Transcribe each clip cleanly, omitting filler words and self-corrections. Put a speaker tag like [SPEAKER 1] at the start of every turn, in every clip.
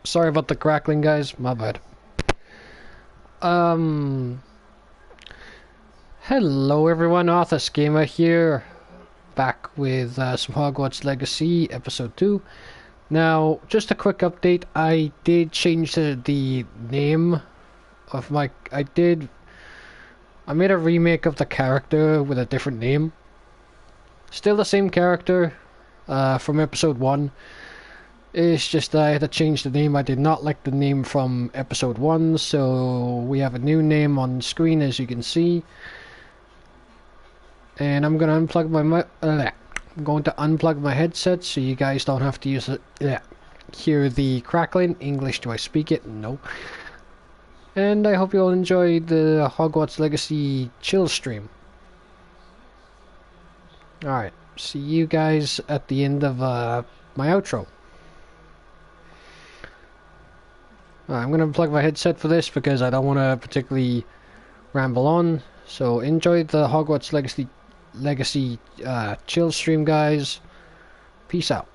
[SPEAKER 1] Sorry about the crackling, guys. My bad. Um, Hello everyone, Arthur's Gamer here, back with some Hogwarts Legacy, Episode 2. Now, just a quick update, I did change the name of my... I made a remake of the character with a different name. Still the same character from Episode 1. It's just that I had to change the name. I did not like the name from Episode 1, so we have a new name on screen, as you can see. And I'm going to unplug my headset so you guys don't have to hear the crackling. English, do I speak it? No. And I hope you all enjoy the Hogwarts Legacy chill stream. Alright, see you guys at the end of my outro. I'm going to unplug my headset for this because I don't want to particularly ramble on. So enjoy the Hogwarts Legacy chill stream, guys. Peace out.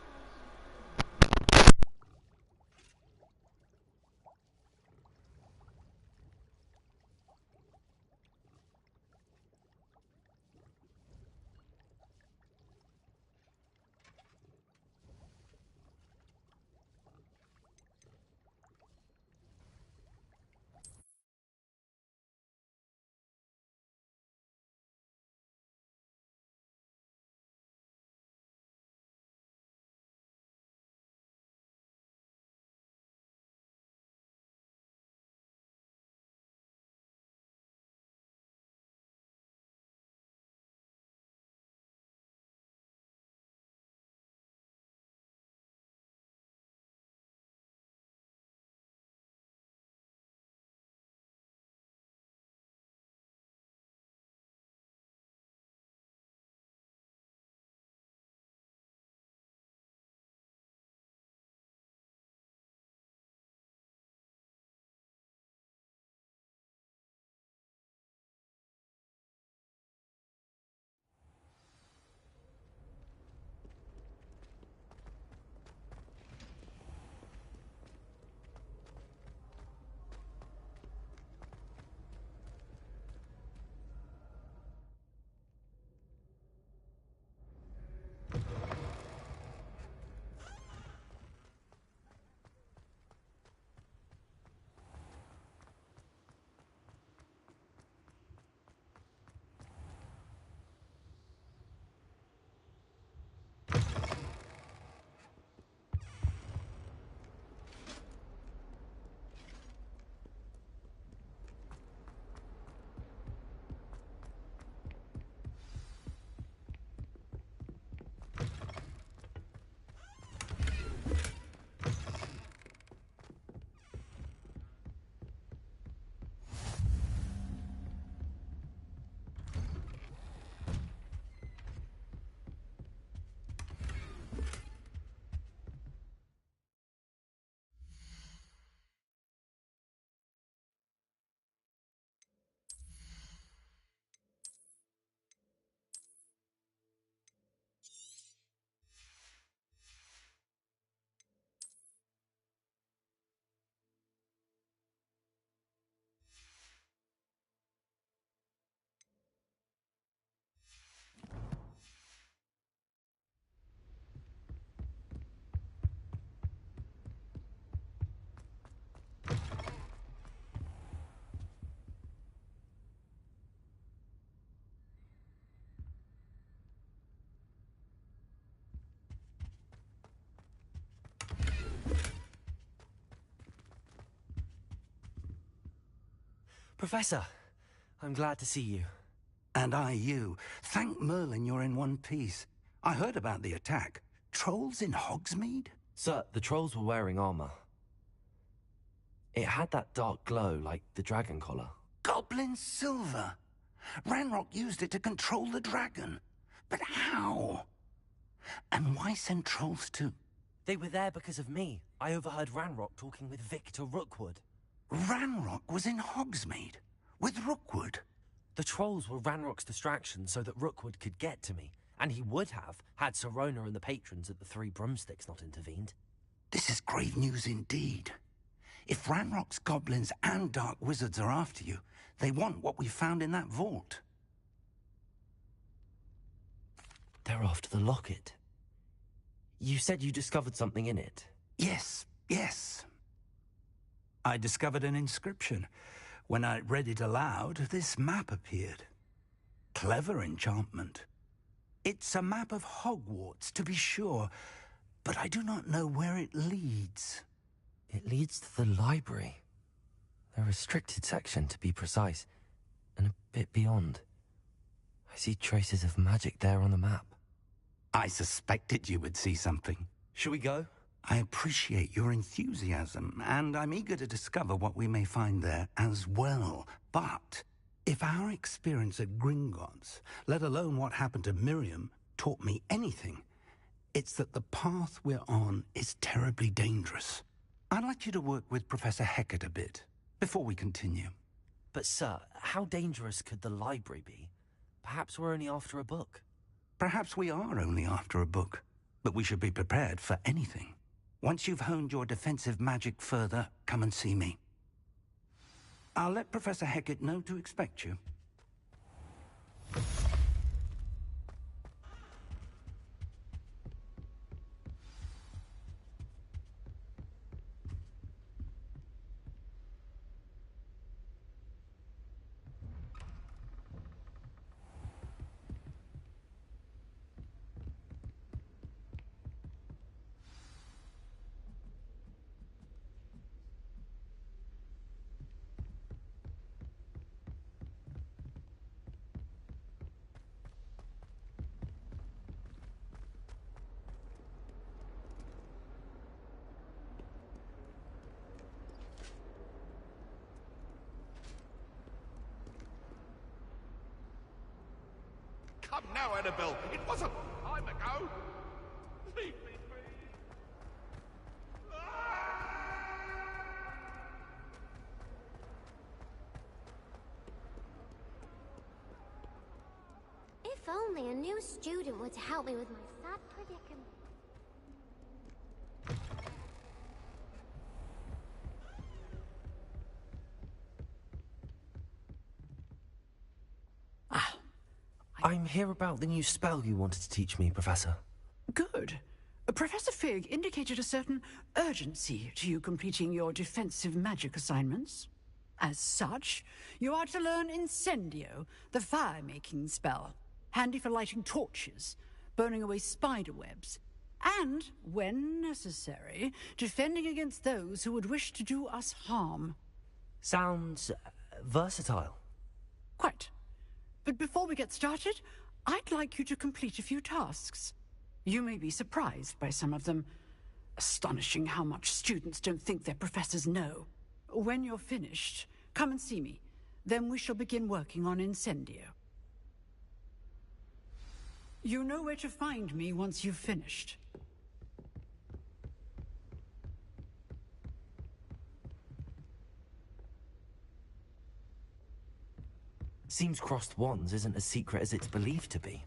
[SPEAKER 2] Professor, I'm glad to see you.
[SPEAKER 3] And I you. Thank Merlin you're in one piece. I heard about the attack. Trolls in Hogsmeade?
[SPEAKER 2] Sir, the trolls were wearing armor. It had that dark glow like the dragon collar.
[SPEAKER 3] Goblin silver! Ranrock used it to control the dragon. But how? And why send trolls too?
[SPEAKER 2] They were there because of me. I overheard Ranrock talking with Victor Rookwood.
[SPEAKER 3] Ranrock was in Hogsmeade? With Rookwood?
[SPEAKER 2] The trolls were Ranrock's distraction so that Rookwood could get to me. And he would have, had Sirona and the patrons at the Three Broomsticks not intervened.
[SPEAKER 3] This is grave news indeed. If Ranrock's goblins and dark wizards are after you, they want what we found in that vault.
[SPEAKER 2] They're after the locket. You said you discovered something in it.
[SPEAKER 3] Yes. I discovered an inscription. When I read it aloud, this map appeared. Clever enchantment. It's a map of Hogwarts, to be sure, but I do not know where it leads.
[SPEAKER 2] It leads to the library. The restricted section, to be precise, and a bit beyond. I see traces of magic there on the map.
[SPEAKER 3] I suspected you would see something.
[SPEAKER 2] Shall we go?
[SPEAKER 3] I appreciate your enthusiasm, and I'm eager to discover what we may find there as well. But if our experience at Gringotts, let alone what happened to Miriam, taught me anything, it's that the path we're on is terribly dangerous. I'd like you to work with Professor Hecat a bit before we continue.
[SPEAKER 2] But sir, how dangerous could the library be? Perhaps we're only after a book.
[SPEAKER 3] Perhaps we are only after a book, but we should be prepared for anything. Once you've honed your defensive magic further, come and see me. I'll let Professor Hecat know to expect you.
[SPEAKER 4] Come now, Annabelle. It was a time ago. Leave me be.
[SPEAKER 5] If only a new student would help me with my sad predicament.
[SPEAKER 2] I'm here about the new spell you wanted to teach me, Professor.
[SPEAKER 6] Good. Professor Fig indicated a certain urgency to you completing your defensive magic assignments. As such, you are to learn Incendio, the fire-making spell, handy for lighting torches, burning away spider webs, and, when necessary, defending against those who would wish to do us harm.
[SPEAKER 2] Sounds versatile.
[SPEAKER 6] Quite. But before we get started, I'd like you to complete a few tasks. You may be surprised by some of them. Astonishing how much students don't think their professors know. When you're finished, come and see me. Then we shall begin working on Incendio. You know where to find me once you've finished.
[SPEAKER 2] Seems crossed wands isn't as secret as it's believed to be.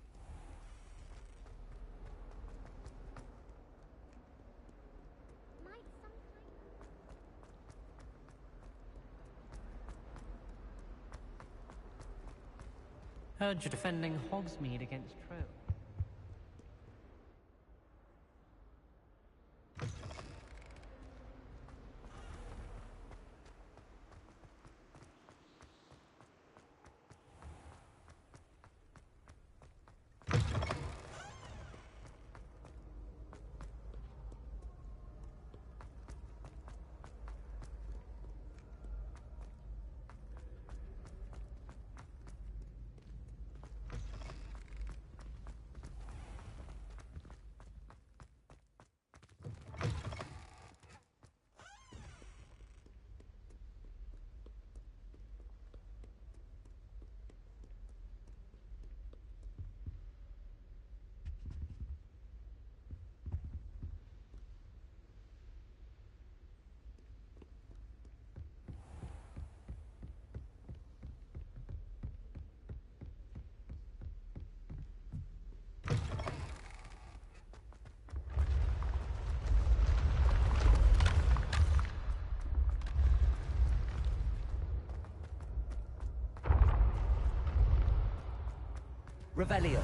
[SPEAKER 7] Heard you're defending Hogsmeade against Troll.
[SPEAKER 2] Revelio.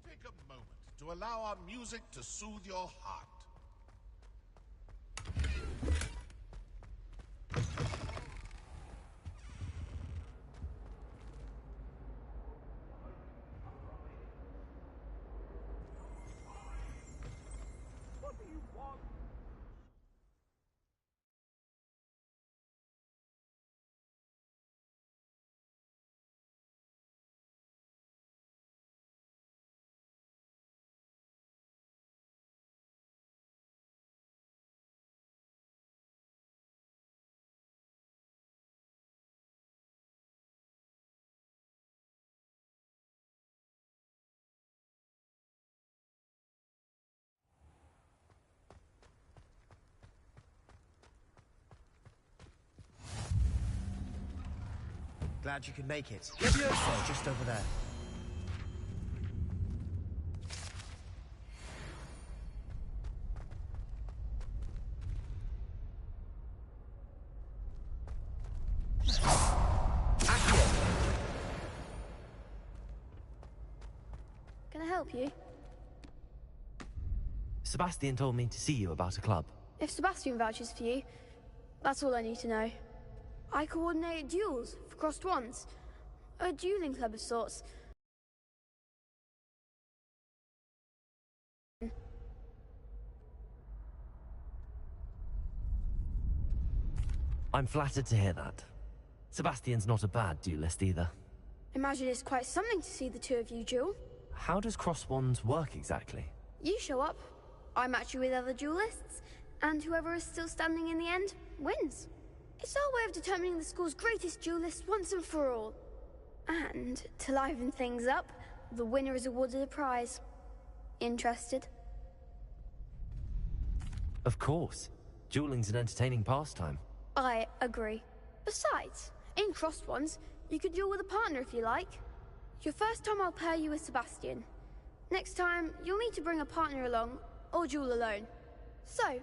[SPEAKER 4] Take a moment to allow our music to soothe your heart. What do you want?
[SPEAKER 8] Glad you could make it. Levioso, just over there.
[SPEAKER 9] Can I help you?
[SPEAKER 2] Sebastian told me to see you about a club.
[SPEAKER 9] If Sebastian vouches for you, that's all I need to know. I coordinate duels for crossed wands. A dueling club of sorts.
[SPEAKER 2] I'm flattered to hear that. Sebastian's not a bad duelist either.
[SPEAKER 9] Imagine it's quite something to see the two of you duel.
[SPEAKER 2] How does cross wands work exactly?
[SPEAKER 9] You show up, I match you with other duelists, and whoever is still standing in the end wins. It's our way of determining the school's greatest duelist once and for all. And, to liven things up, the winner is awarded a prize. Interested?
[SPEAKER 2] Of course. Dueling's an entertaining pastime.
[SPEAKER 9] I agree. Besides, in crossed ones, you could duel with a partner if you like. Your first time I'll pair you with Sebastian. Next time, you'll need to bring a partner along, or duel alone. So,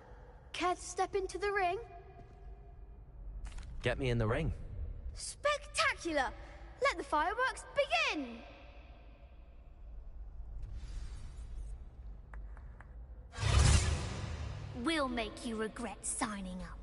[SPEAKER 9] care to step into the ring?
[SPEAKER 2] Get me in the ring.
[SPEAKER 9] Spectacular! Let the fireworks begin!
[SPEAKER 5] We'll make you regret signing up.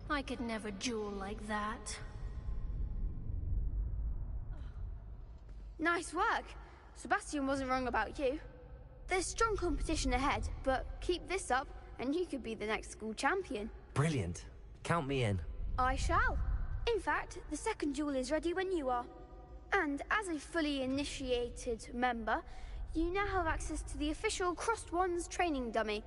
[SPEAKER 5] I could never duel like that.
[SPEAKER 9] Nice work. Sebastian wasn't wrong about you. There's strong competition ahead, but keep this up and you could be the next school champion.
[SPEAKER 2] Brilliant. Count me in.
[SPEAKER 9] I shall. In fact, the second duel is ready when you are. And as a fully initiated member, you now have access to the official Crossed Wands training dummy.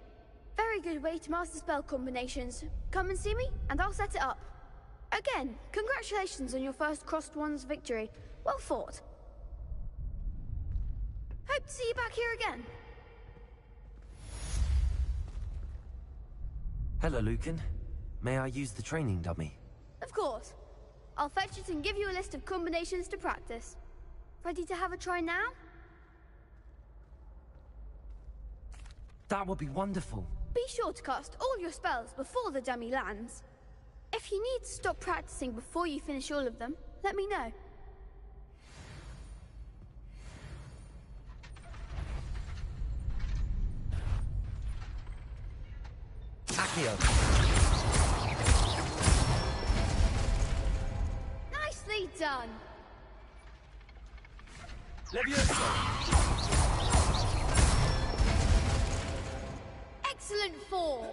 [SPEAKER 9] Very good way to master spell combinations. Come and see me, and I'll set it up. Again, congratulations on your first Crossed Wands victory. Well fought. Hope to see you back here again.
[SPEAKER 2] Hello, Lucan. May I use the training dummy?
[SPEAKER 9] Of course. I'll fetch it and give you a list of combinations to practice. Ready to have a try now?
[SPEAKER 2] That would be wonderful.
[SPEAKER 9] Be sure to cast all your spells before the dummy lands. If you need to stop practicing before you finish all of them, let me know.
[SPEAKER 2] Accio.
[SPEAKER 9] Nicely done! Excellent form.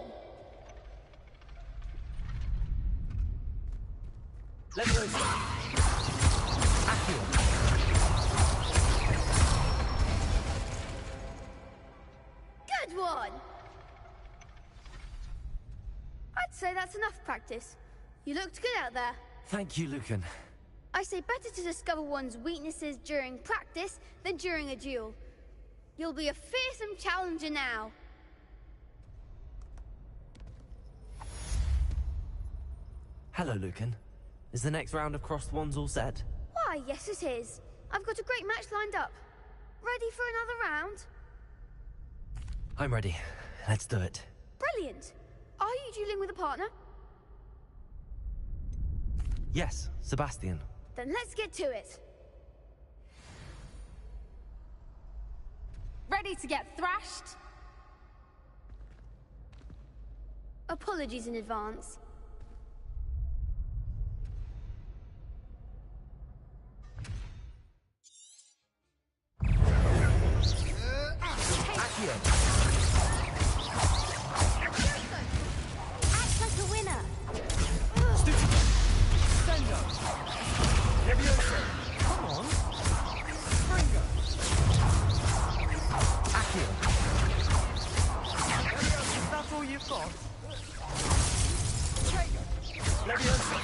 [SPEAKER 9] Good one. I'd say that's enough practice. You looked good out there.
[SPEAKER 2] Thank you, Lucan.
[SPEAKER 9] I say better to discover one's weaknesses during practice than during a duel. You'll be a fearsome challenger now.
[SPEAKER 2] Hello, Lucan. Is the next round of crossed wands all set?
[SPEAKER 9] Why, yes it is. I've got a great match lined up. Ready for another round?
[SPEAKER 2] I'm ready. Let's do it.
[SPEAKER 9] Brilliant. Are you dueling with a partner?
[SPEAKER 2] Yes, Sebastian.
[SPEAKER 9] Then let's get to it.
[SPEAKER 10] Ready to get thrashed?
[SPEAKER 9] Apologies in advance.
[SPEAKER 5] Act like a winner.
[SPEAKER 2] Come on. Springo. Accio. Is that all you've got? Leviosa.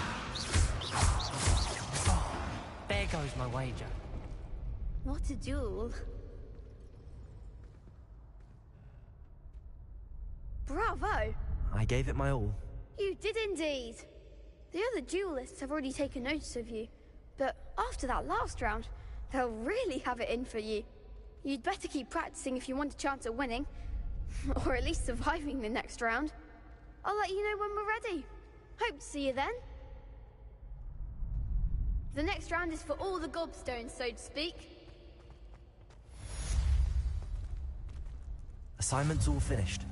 [SPEAKER 7] There goes my wager.
[SPEAKER 9] What a duel. Bravo!
[SPEAKER 2] I gave it my all.
[SPEAKER 9] You did indeed. The other duelists have already taken notice of you, but after that last round, they'll really have it in for you. You'd better keep practicing if you want a chance at winning, or at least surviving the next round. I'll let you know when we're ready. Hope to see you then. The next round is for all the gobstones, so to speak.
[SPEAKER 2] Assignment's all finished.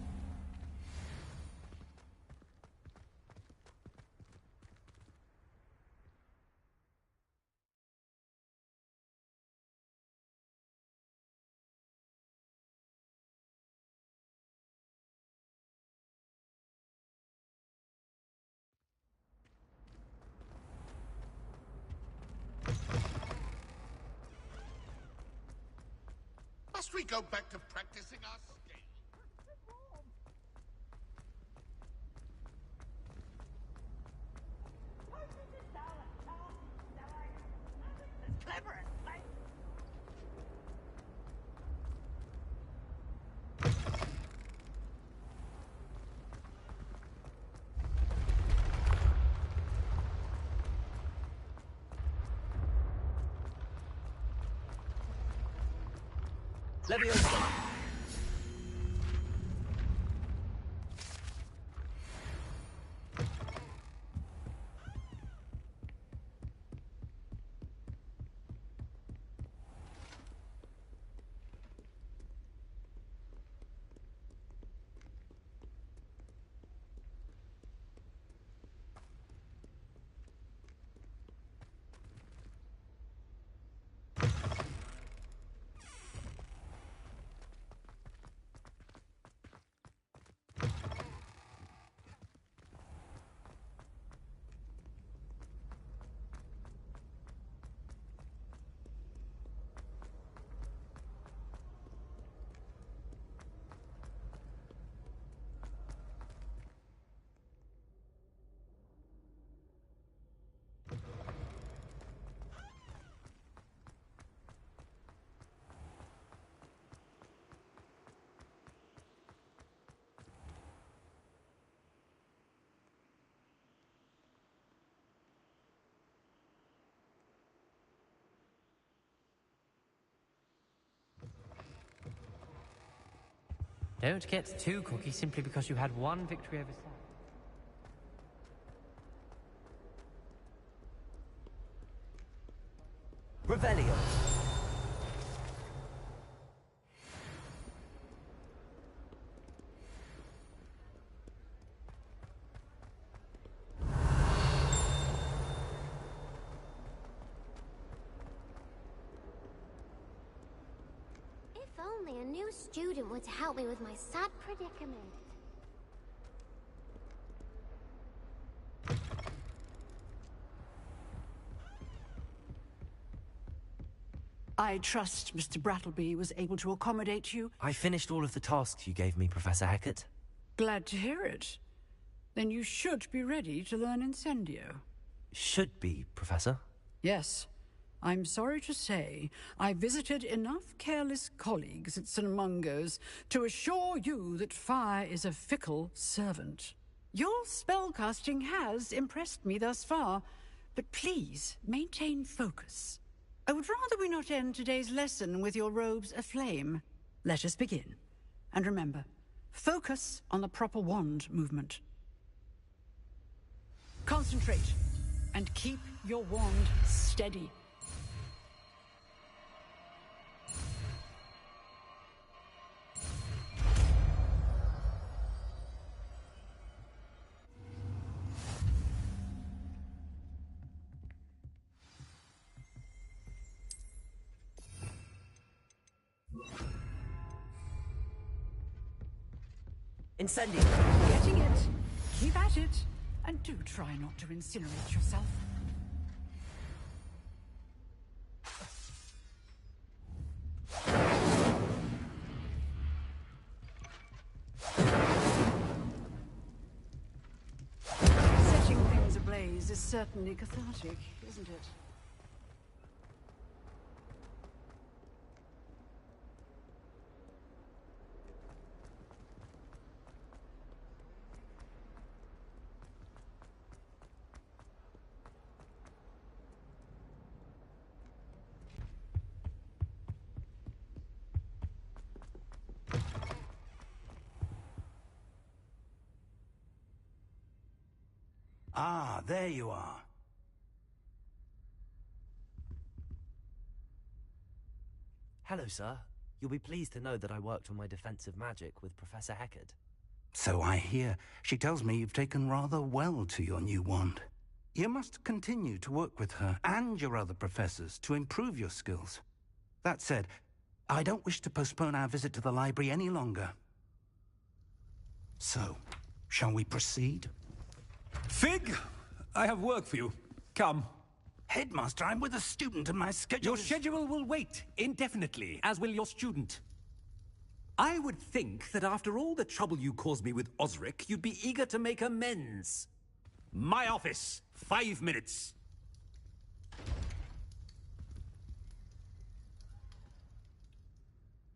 [SPEAKER 4] Must we go back to practicing our skill?
[SPEAKER 2] Leviosa.
[SPEAKER 7] Don't get too cocky simply because you had one victory over Sam.
[SPEAKER 2] Revelio.
[SPEAKER 5] only a new student would help me with my sad predicament.
[SPEAKER 6] I trust Mr. Brattleby was able to accommodate you.
[SPEAKER 2] I finished all of the tasks you gave me, Professor Hecat.
[SPEAKER 6] Glad to hear it. Then you should be ready to learn Incendio.
[SPEAKER 2] Should be, Professor.
[SPEAKER 6] Yes. I'm sorry to say, I visited enough careless colleagues at St. Mungo's to assure you that fire is a fickle servant. Your spellcasting has impressed me thus far, but please maintain focus. I would rather we not end today's lesson with your robes aflame. Let us begin. And remember, focus on the proper wand movement. Concentrate, and keep your wand steady.
[SPEAKER 2] Incendio!
[SPEAKER 6] Getting it. Keep at it. And do try not to incinerate yourself. Setting things ablaze is certainly cathartic, isn't it?
[SPEAKER 3] Ah, there you are.
[SPEAKER 2] Hello, sir. You'll be pleased to know that I worked on my defensive magic with Professor Hecat.
[SPEAKER 3] So I hear. She tells me you've taken rather well to your new wand. You must continue to work with her and your other professors to improve your skills. That said, I don't wish to postpone our visit to the library any longer. So, shall we proceed?
[SPEAKER 10] Fig, I have work for you. Come.
[SPEAKER 3] Headmaster, I'm with a student and my schedule
[SPEAKER 10] Your schedule will wait indefinitely, as will your student. I would think that after all the trouble you caused me with Osric, you'd be eager to make amends. My office, 5 minutes.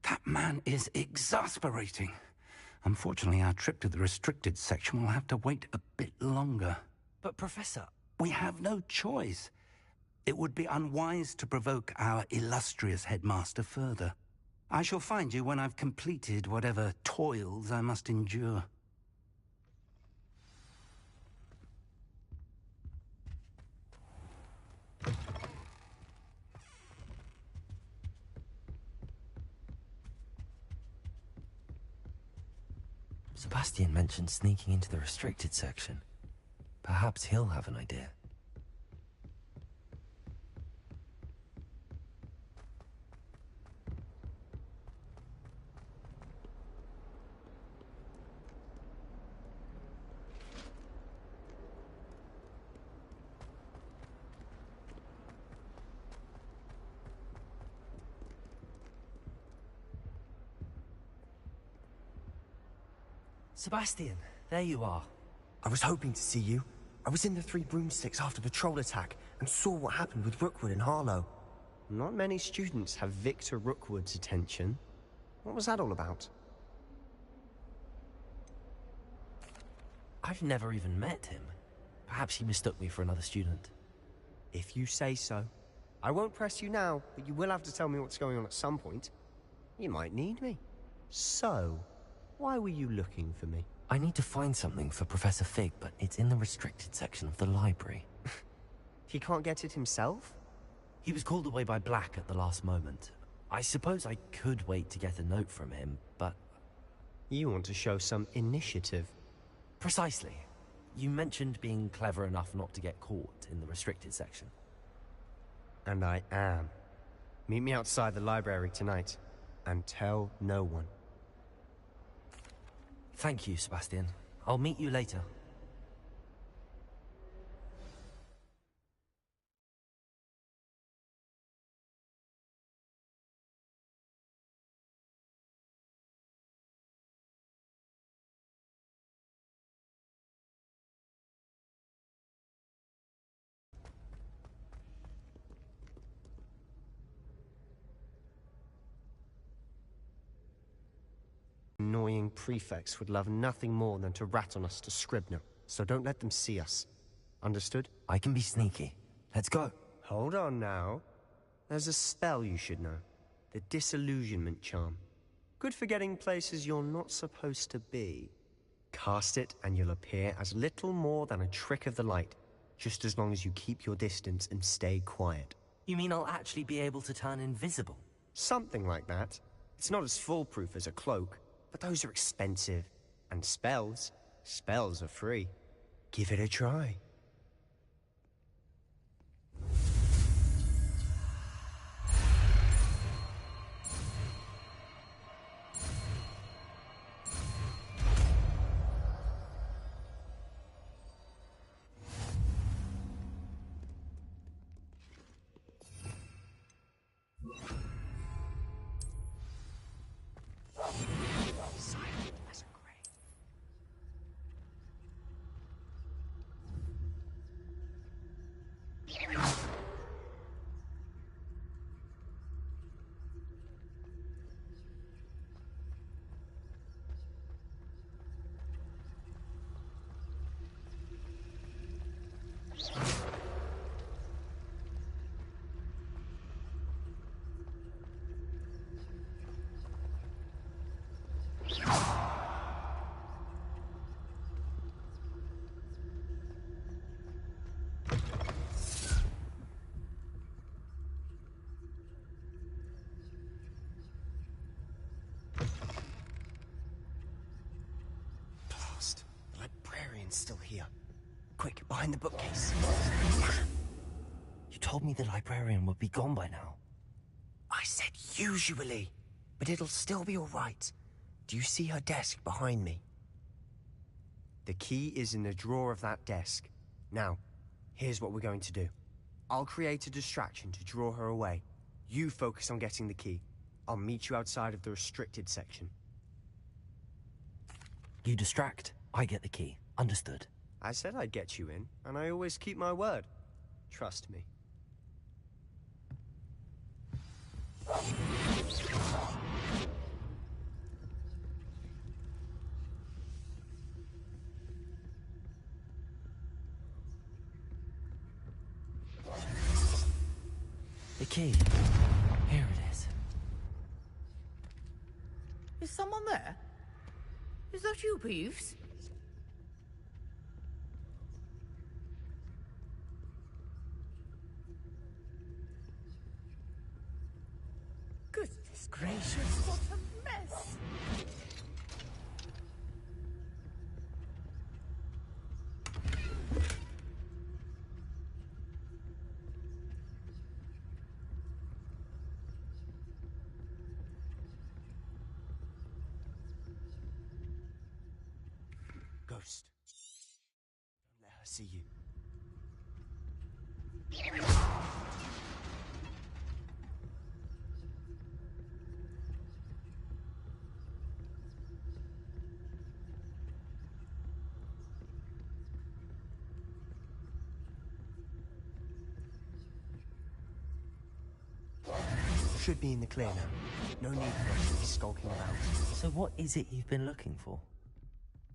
[SPEAKER 3] That man is exasperating. Unfortunately, our trip to the restricted section will have to wait a bit longer.
[SPEAKER 2] But, Professor...
[SPEAKER 3] We have no choice. It would be unwise to provoke our illustrious headmaster further. I shall find you when I've completed whatever toils I must endure.
[SPEAKER 2] Sebastian mentioned sneaking into the restricted section. Perhaps he'll have an idea. Sebastian, there you are.
[SPEAKER 8] I was hoping to see you. I was in the Three Broomsticks after the troll attack and saw what happened with Rookwood and Harlow. Not many students have Victor Rookwood's attention. What was that all about?
[SPEAKER 2] I've never even met him. Perhaps he mistook me for another student.
[SPEAKER 8] If you say so. I won't press you now, but you will have to tell me what's going on at some point. You might need me. So, why were you looking for me?
[SPEAKER 2] I need to find something for Professor Fig, but it's in the restricted section of the library.
[SPEAKER 8] He can't get it himself?
[SPEAKER 2] He was called away by Black at the last moment. I suppose I could wait to get a note from him, but...
[SPEAKER 8] You want to show some initiative.
[SPEAKER 2] Precisely. You mentioned being clever enough not to get caught in the restricted section.
[SPEAKER 8] And I am. Meet me outside the library tonight. and tell no one.
[SPEAKER 2] Thank you, Sebastian. I'll meet you later.
[SPEAKER 8] Annoying prefects would love nothing more than to rat on us to Scribner, so don't let them see us. Understood?
[SPEAKER 2] I can be sneaky. Let's go.
[SPEAKER 8] Hold on now. There's a spell you should know. The Disillusionment Charm. Good for getting places you're not supposed to be. Cast it and you'll appear as little more than a trick of the light, just as long as you keep your distance and stay quiet.
[SPEAKER 2] You mean I'll actually be able to turn invisible?
[SPEAKER 8] Something like that. It's not as foolproof as a cloak, but those are expensive. And spells are free. Give it a try. The librarian's still here. Quick, behind the bookcase.
[SPEAKER 2] You told me the librarian would be gone by now.
[SPEAKER 8] I said usually, but it'll still be all right. Do you see her desk behind me? The key is in the drawer of that desk. Now, here's what we're going to do. I'll create a distraction to draw her away. You focus on getting the key. I'll meet you outside of the restricted section.
[SPEAKER 2] You distract, I get the key. Understood.
[SPEAKER 8] I said I'd get you in, and I always keep my word. Trust me.
[SPEAKER 2] The key. Here it is.
[SPEAKER 6] Is someone there? Is that you, Peeves? Goodness gracious, what a mess!
[SPEAKER 8] Ghost. Don't let her see you. Should be in the clear now. No need for us to be skulking about.
[SPEAKER 2] So what is it you've been looking for?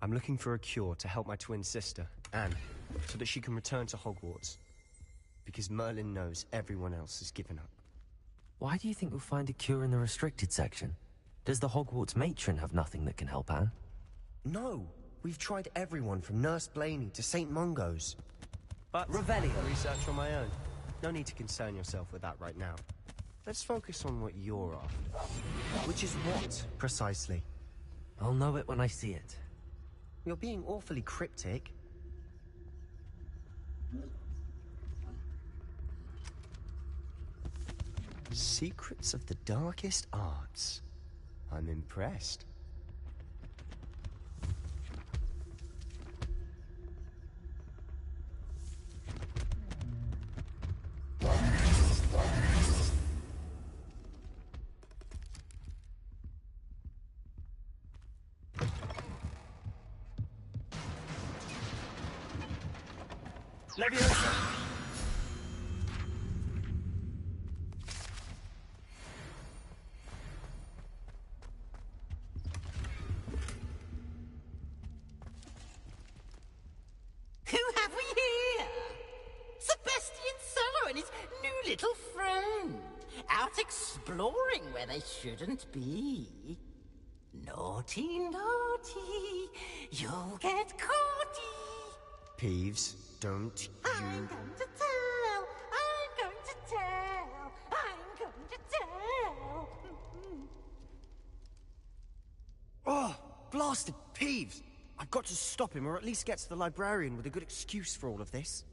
[SPEAKER 8] I'm looking for a cure to help my twin sister, Anne, so that she can return to Hogwarts. Because Merlin knows everyone else has given up.
[SPEAKER 2] Why do you think we'll find a cure in the restricted section? Does the Hogwarts matron have nothing that can help Anne?
[SPEAKER 8] No! We've tried everyone from Nurse Blaney to St. Mungo's. But
[SPEAKER 2] Revelio.
[SPEAKER 8] Research on my own. No need to concern yourself with that right now. Let's focus on what you're after. Which is what, precisely?
[SPEAKER 2] I'll know it when I see it.
[SPEAKER 8] You're being awfully cryptic. Secrets of the darkest arts. I'm impressed.
[SPEAKER 11] Leviosa!
[SPEAKER 12] Who have we here? Sebastian Solo and his new little friend. Out exploring where they shouldn't be. Naughty, naughty. You'll get caughty.
[SPEAKER 8] Peeves, don't you...
[SPEAKER 12] I'm going to tell. I'm going to tell. I'm going to tell.
[SPEAKER 8] Oh, blasted Peeves! I've got to stop him, or at least get to the librarian with a good excuse for all of this.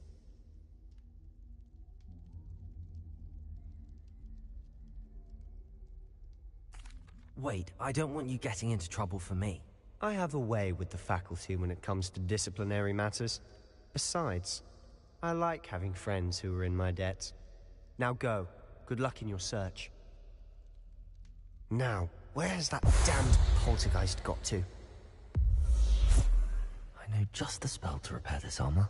[SPEAKER 2] Wait, I don't want you getting into trouble for me.
[SPEAKER 8] I have a way with the faculty when it comes to disciplinary matters. Besides, I like having friends who are in my debt. Now go. Good luck in your search. Now, where has that damned poltergeist got to?
[SPEAKER 2] I know just the spell to repair this armor.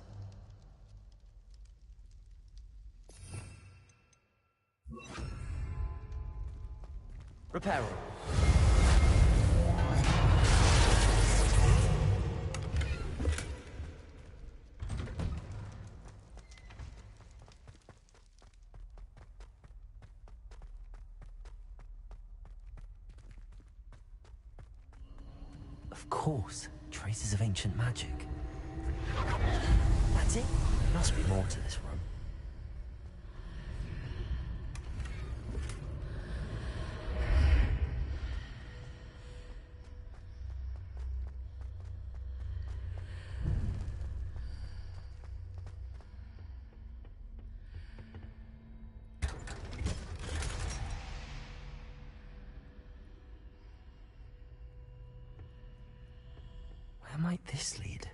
[SPEAKER 8] Repair.
[SPEAKER 2] Of course, traces of ancient magic. That's it? There must be more to this room. Where might this lead?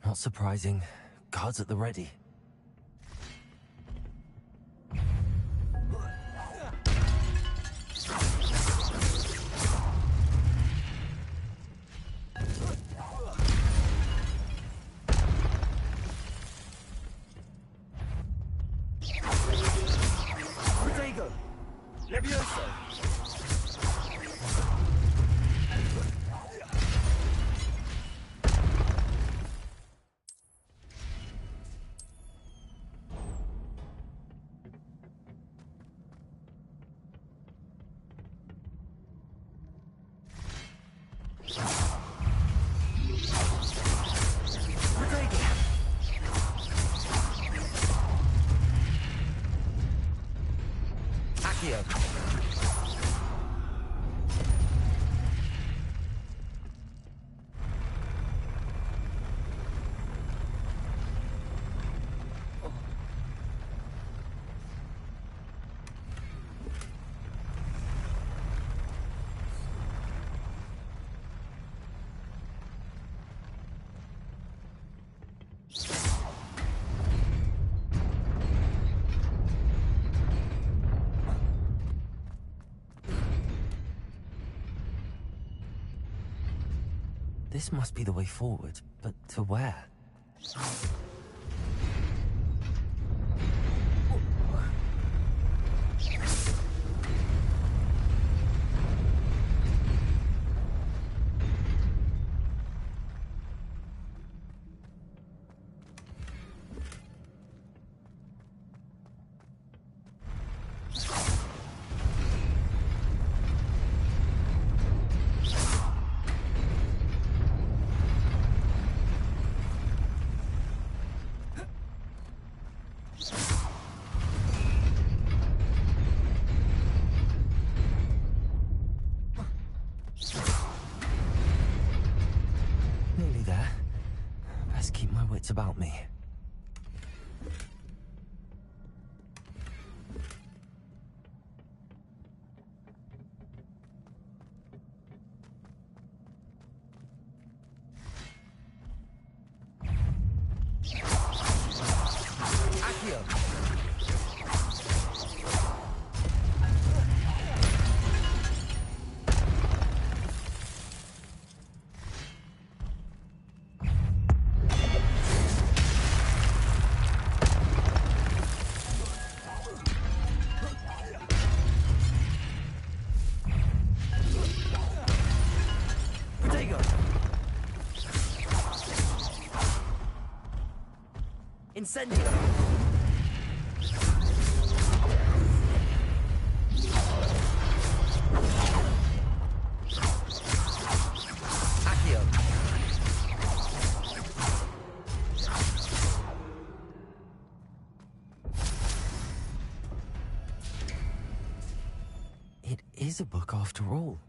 [SPEAKER 2] Not surprising. Guards at the ready.
[SPEAKER 11] Protego! Leviosa!
[SPEAKER 2] This must be the way forward, but to where? my wits about me.
[SPEAKER 8] Incendio! Accio!
[SPEAKER 2] It is a book after all.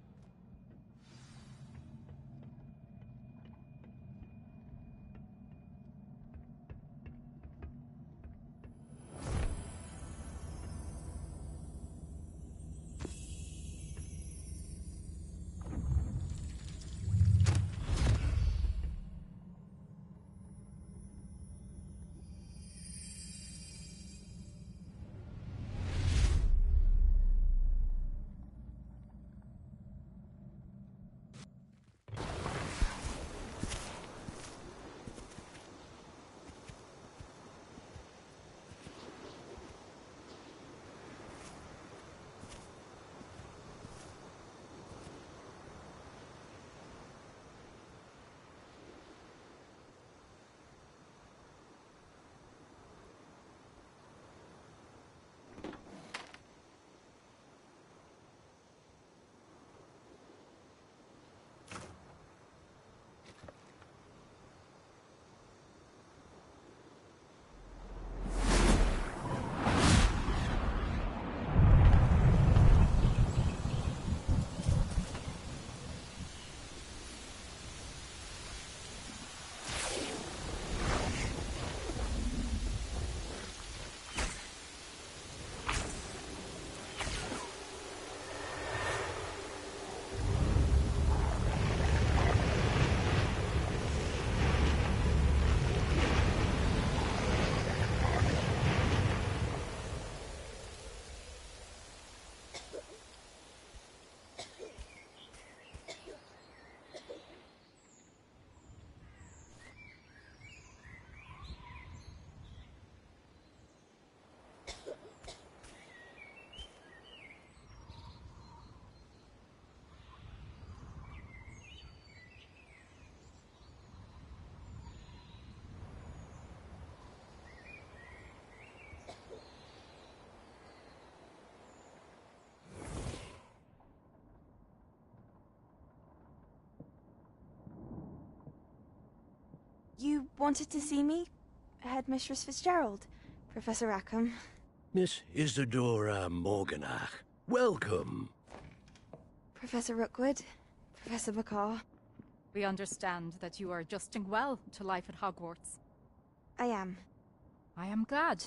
[SPEAKER 13] You wanted to see me? Headmistress Fitzgerald, Professor Rackham.
[SPEAKER 14] Miss Isadora Morganach, welcome.
[SPEAKER 13] Professor Rookwood, Professor Bakar.
[SPEAKER 15] We understand that you are adjusting well to life at Hogwarts.
[SPEAKER 13] I am.
[SPEAKER 15] I am glad.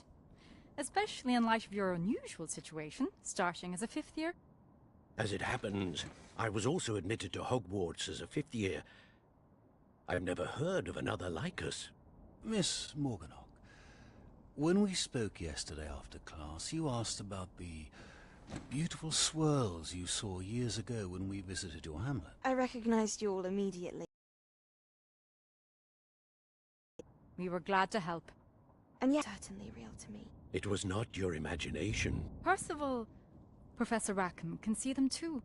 [SPEAKER 15] Especially in light of your unusual situation, starting as a 5th year.
[SPEAKER 14] As it happens, I was also admitted to Hogwarts as a 5th year. I've never heard of another like us.
[SPEAKER 16] Miss Morganach, when we spoke yesterday after class, you asked about the beautiful swirls you saw years ago when we visited your hamlet.
[SPEAKER 13] I recognized you all immediately.
[SPEAKER 15] We were glad to help.
[SPEAKER 13] And yet certainly real to me.
[SPEAKER 14] It was not your imagination.
[SPEAKER 15] Percival, Professor Rackham can see them too.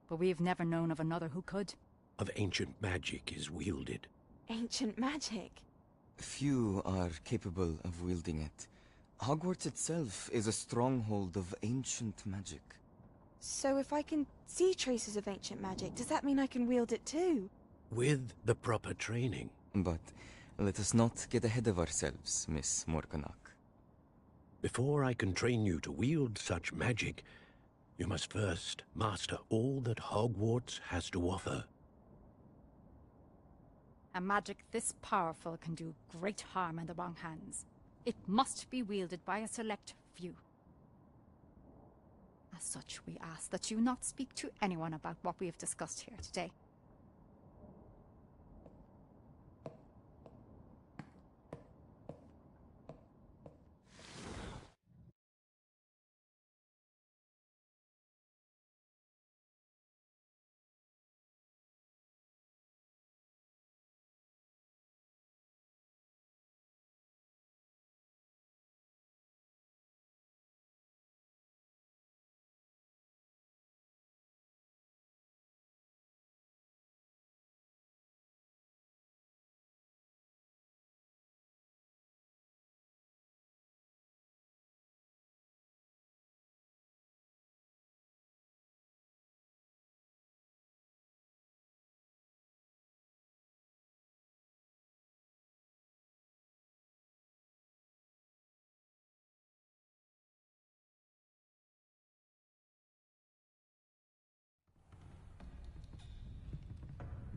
[SPEAKER 15] But we've never known of another who could.
[SPEAKER 14] Of ancient magic is wielded.
[SPEAKER 13] Ancient magic?
[SPEAKER 17] Few are capable of wielding it. Hogwarts itself is a stronghold of ancient magic.
[SPEAKER 13] So if I can see traces of ancient magic, does that mean I can wield it too?
[SPEAKER 14] With the proper training.
[SPEAKER 17] But let us not get ahead of ourselves, Miss Morganach.
[SPEAKER 14] Before I can train you to wield such magic, you must first master all that Hogwarts has to offer.
[SPEAKER 15] A magic this powerful can do great harm in the wrong hands. It must be wielded by a select few. As such, we ask that you not speak to anyone about what we have discussed here today.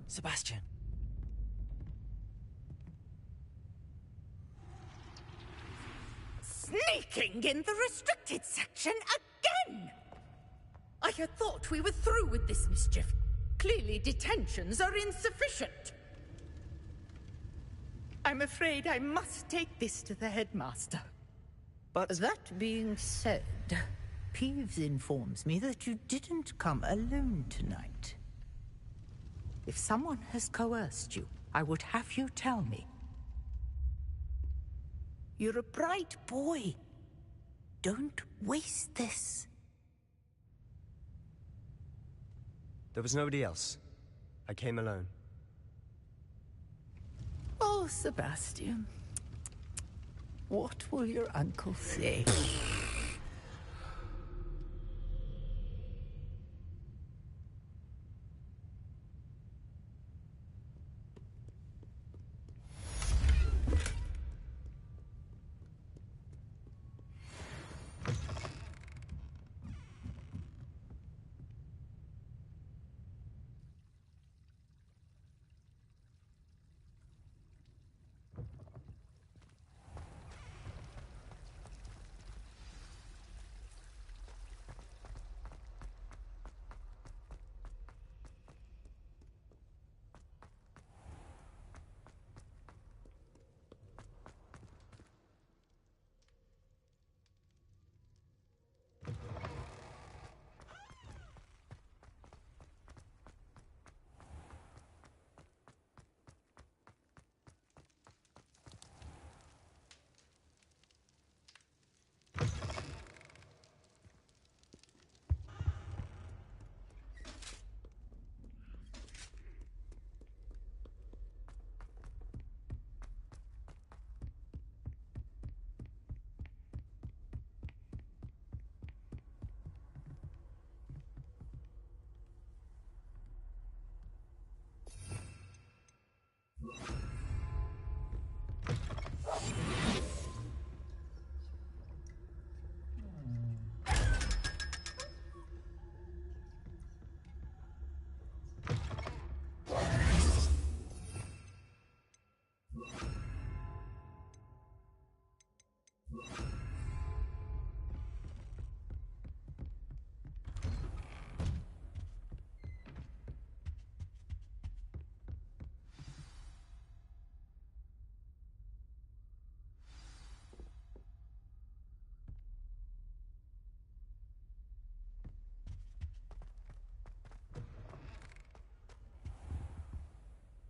[SPEAKER 2] Sebastian.
[SPEAKER 12] Sneaking in the restricted section again! I had thought we were through with this mischief. Clearly detentions are insufficient. I'm afraid I must take this to the headmaster.
[SPEAKER 8] But
[SPEAKER 18] that being said, Peeves informs me that you didn't come alone tonight. If someone has coerced you, I would have you tell me. You're a bright boy. Don't waste this.
[SPEAKER 8] there was nobody else. I came alone.
[SPEAKER 18] Oh, Sebastian. What will your uncle say?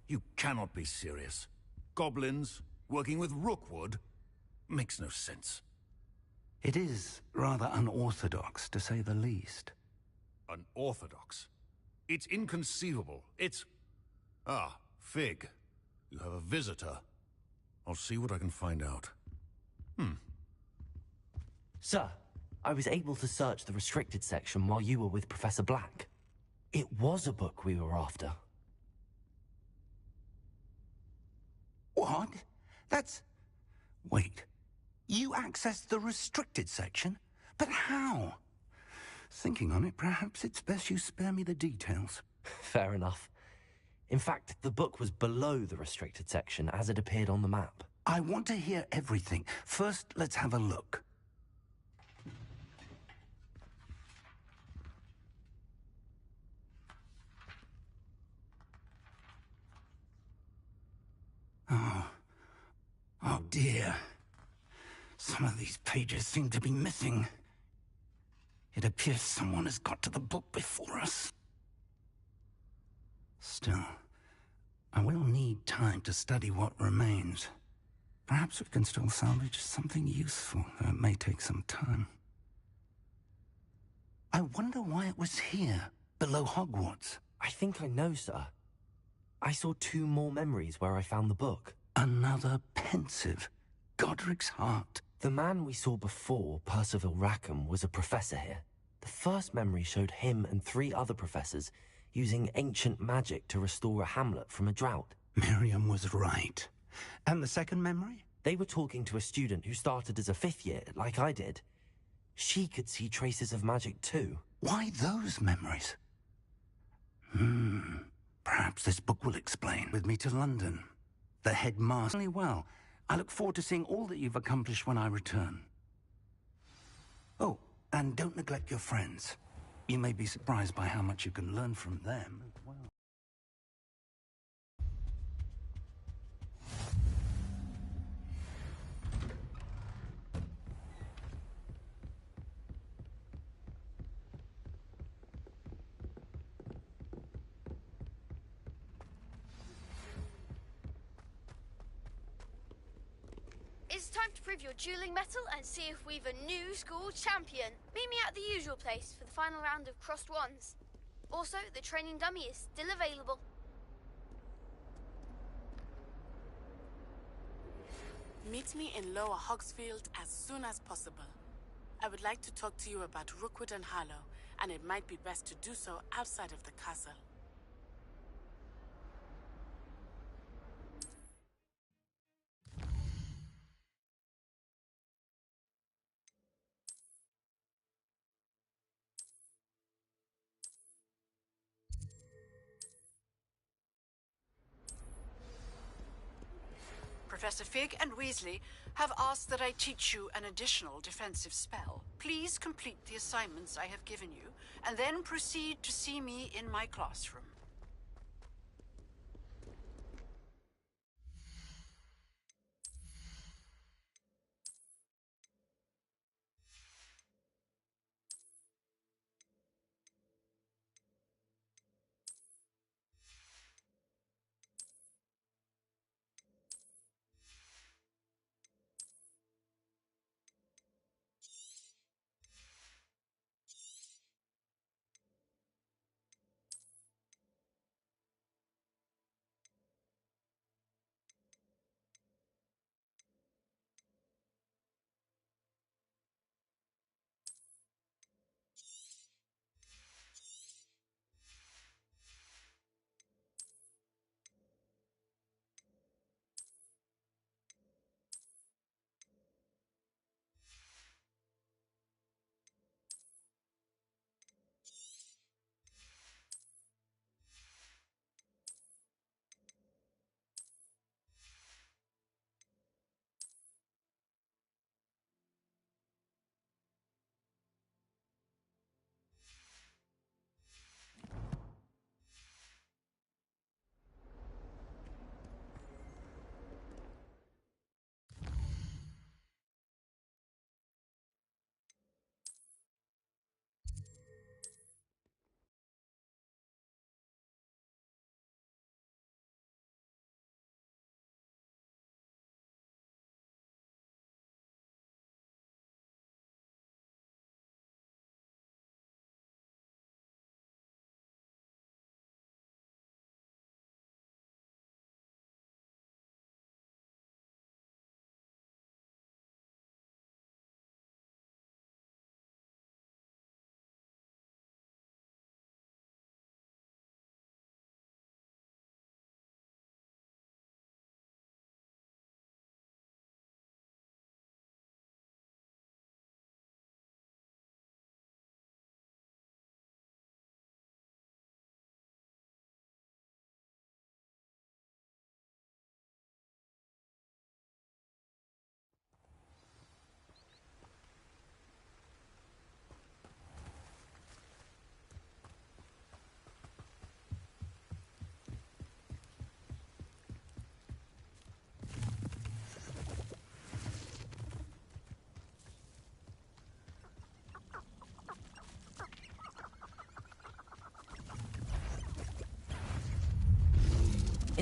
[SPEAKER 16] You cannot be serious. Goblins working with Rookwood makes no sense.
[SPEAKER 3] It is rather unorthodox, to say the least.
[SPEAKER 16] Unorthodox? It's inconceivable. It's... Ah, Fig. You have a visitor. I'll see what I can find out.
[SPEAKER 2] Sir, I was able to search the restricted section while you were with Professor Black. It was a book we were after.
[SPEAKER 3] What? That's... Wait. You accessed the restricted section? But how? Thinking on it, perhaps it's best you spare me the details.
[SPEAKER 2] Fair enough. In fact, the book was below the restricted section as it appeared on the map.
[SPEAKER 3] I want to hear everything. First, let's have a look. Oh dear. Some of these pages seem to be missing. It appears someone has got to the book before us. Still, I will need time to study what remains. Perhaps we can still salvage something useful, though it may take some time. I wonder why it was here, below Hogwarts.
[SPEAKER 2] I think I know, sir. I saw 2 more memories where I found the book.
[SPEAKER 3] Another pensive. Godric's heart.
[SPEAKER 2] The man we saw before, Percival Rackham, was a professor here. The first memory showed him and 3 other professors using ancient magic to restore a hamlet from a drought.
[SPEAKER 3] Miriam was right. And the second memory?
[SPEAKER 2] They were talking to a student who started as a 5th year, like I did. She could see traces of magic too.
[SPEAKER 3] Why those memories? Perhaps this book will explain. With me to London. The headmaster. Well, I look forward to seeing all that you've accomplished when I return. Oh, and don't neglect your friends. You may be surprised by how much you can learn from them as well.
[SPEAKER 9] It's time to prove your dueling mettle and see if we've a new school champion. Meet me at the usual place for the final round of crossed wands. Also, the training dummy is still available.
[SPEAKER 19] Meet me in Lower Hogsfield as soon as possible. I would like to talk to you about Rookwood and Harlow, and it might be best to do so outside of the castle.
[SPEAKER 6] Professor Fig and Weasley have asked that I teach you an additional defensive spell. Please complete the assignments I have given you, and then proceed to see me in my classroom.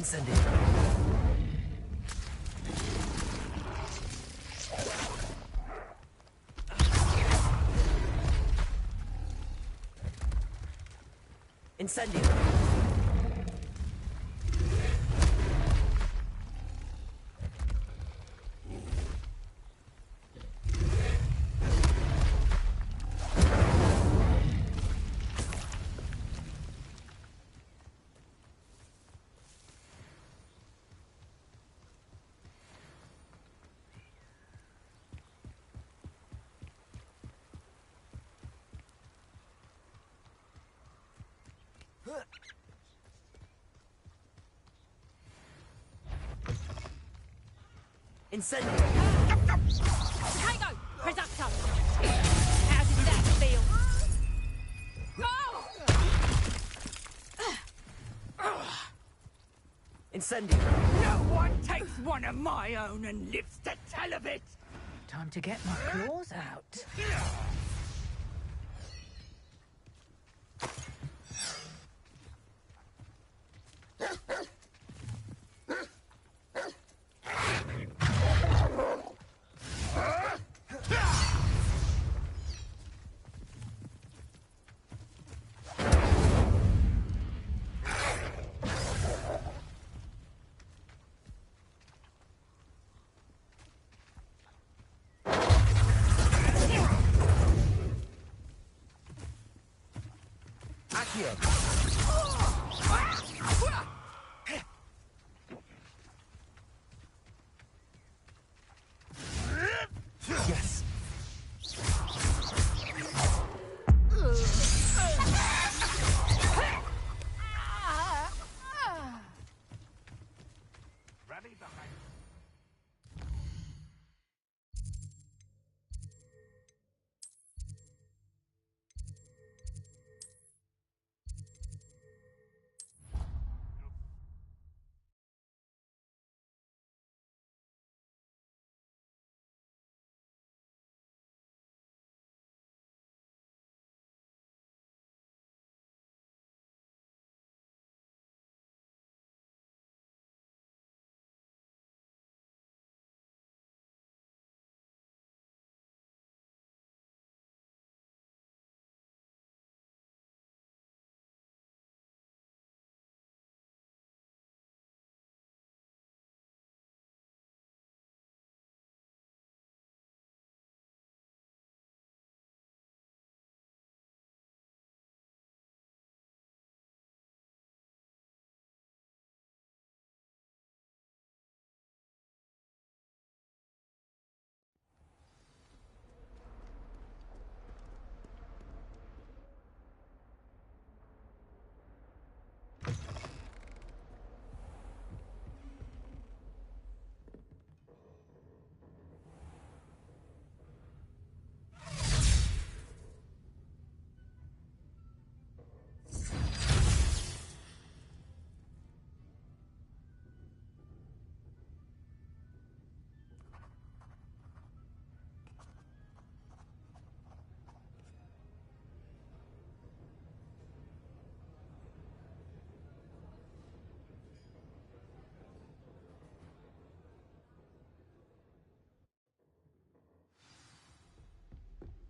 [SPEAKER 2] Incendio. Incendio. Incendio!
[SPEAKER 15] Potato! Productor! How did that feel?
[SPEAKER 2] Incendio!
[SPEAKER 12] No one takes one of my own and lives to tell of it!
[SPEAKER 18] Time to get my claws out.
[SPEAKER 2] Yes.
[SPEAKER 4] Rally behind.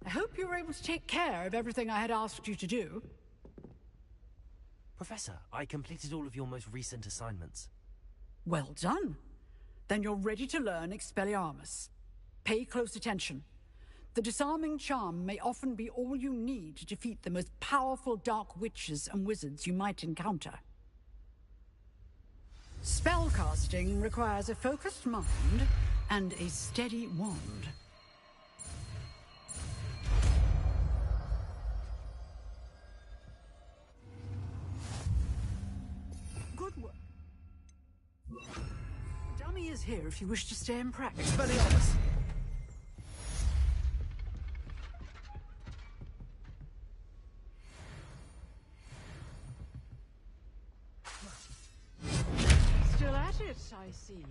[SPEAKER 6] I hope you were able to take care of everything I had asked you to do.
[SPEAKER 2] Professor, I completed all of your most recent assignments.
[SPEAKER 6] Well done. Then you're ready to learn Expelliarmus. Pay close attention. The disarming charm may often be all you need to defeat the most powerful dark witches and wizards you might encounter. Spellcasting requires a focused mind and a steady wand. Good work. Dummy is here if you wish to stay in practice.
[SPEAKER 2] Expelliarmus!
[SPEAKER 6] Still at it, I see.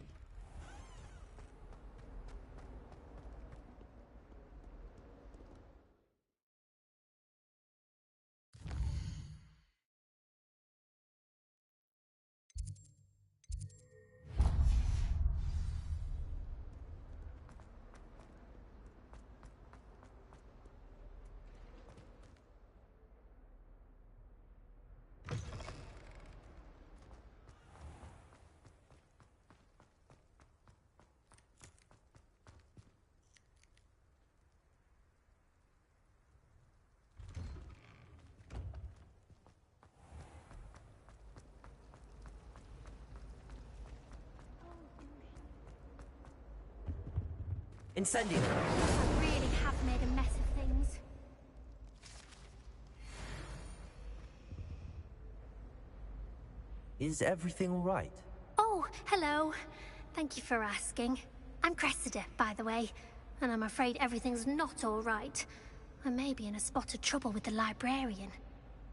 [SPEAKER 2] Incendio!
[SPEAKER 5] I really have made a mess of things.
[SPEAKER 2] Is everything alright?
[SPEAKER 5] Oh, hello. Thank you for asking. I'm Cressida, by the way, and I'm afraid everything's not all right. I may be in a spot of trouble with the librarian.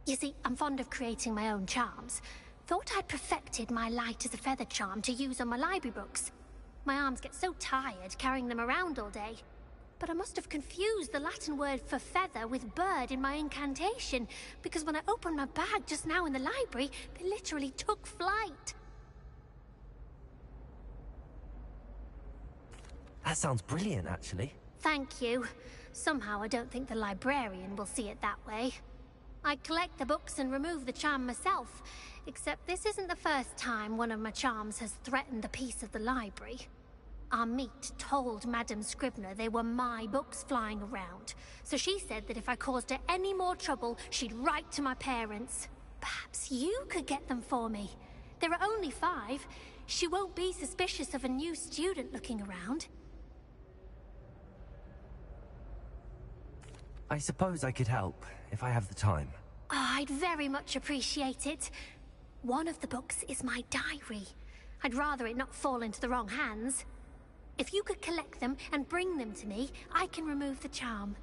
[SPEAKER 5] You see, I'm fond of creating my own charms. Thought I'd perfected my light as a feather charm to use on my library books. My arms get so tired carrying them around all day. But I must have confused the Latin word for feather with bird in my incantation, because when I opened my bag just now in the library, they literally took flight.
[SPEAKER 2] That sounds brilliant, actually.
[SPEAKER 5] Thank you. Somehow I don't think the librarian will see it that way. I collect the books and remove the charm myself, except this isn't the first time one of my charms has threatened the peace of the library. Our meet told Madame Scribner they were my books flying around, so she said that if I caused her any more trouble, she'd write to my parents. Perhaps you could get them for me. There are only 5. She won't be suspicious of a new student looking around.
[SPEAKER 2] I suppose I could help, if I have the time.
[SPEAKER 5] Oh, I'd very much appreciate it. One of the books is my diary. I'd rather it not fall into the wrong hands. If you could collect them and bring them to me, I can remove the charm.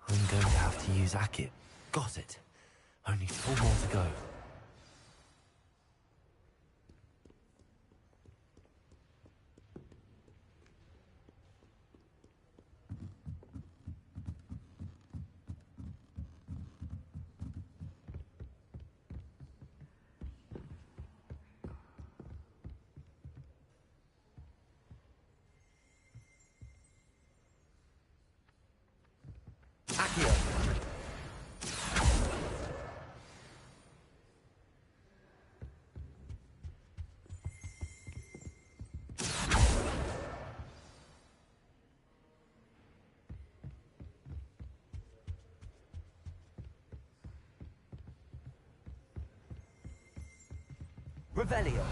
[SPEAKER 2] I'm going to have to use Akit. Got it. Only 4 more to go. Accio! Revelio!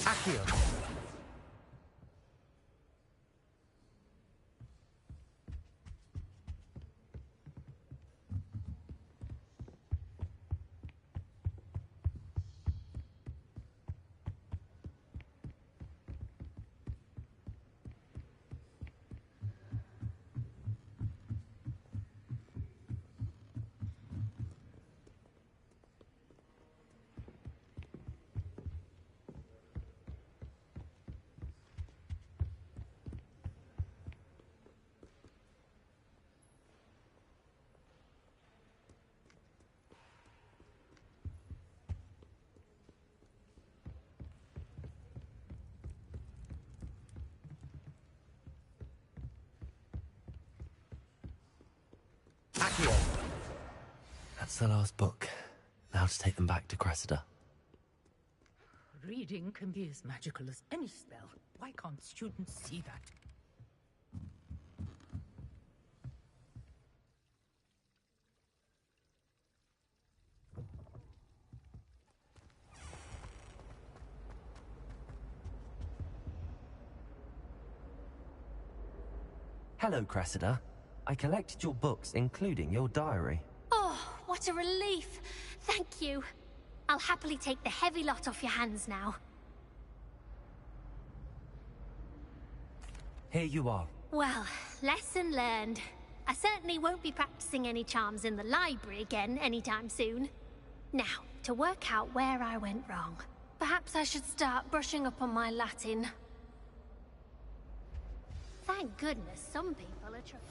[SPEAKER 2] Accio! Accio! That's the last book. Now to take them back to Cressida.
[SPEAKER 18] Reading can be as magical as any spell. Why can't students see that?
[SPEAKER 2] Hello, Cressida. I collected your books, including your diary.
[SPEAKER 5] Oh, what a relief. Thank you. I'll happily take the heavy lot off your hands now.
[SPEAKER 2] Here you are.
[SPEAKER 5] Well, lesson learned. I certainly won't be practicing any charms in the library again anytime soon. Now, to work out where I went wrong. Perhaps I should start brushing up on my Latin. Thank goodness some people are trying.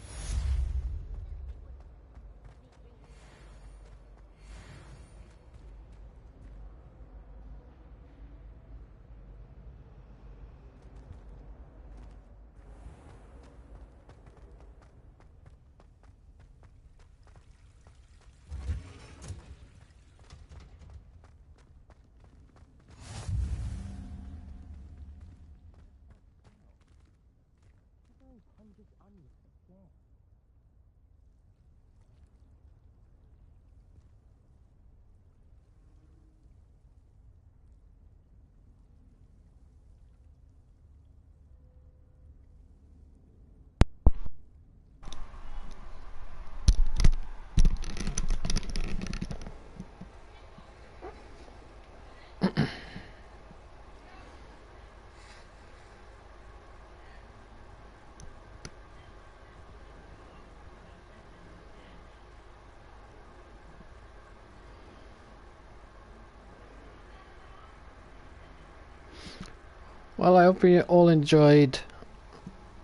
[SPEAKER 5] Well, I hope you all enjoyed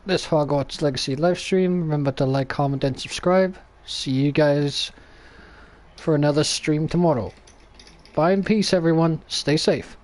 [SPEAKER 5] this Hogwarts Legacy livestream. Remember to like, comment, and subscribe. See you guys for another stream tomorrow. Bye and peace, everyone. Stay safe.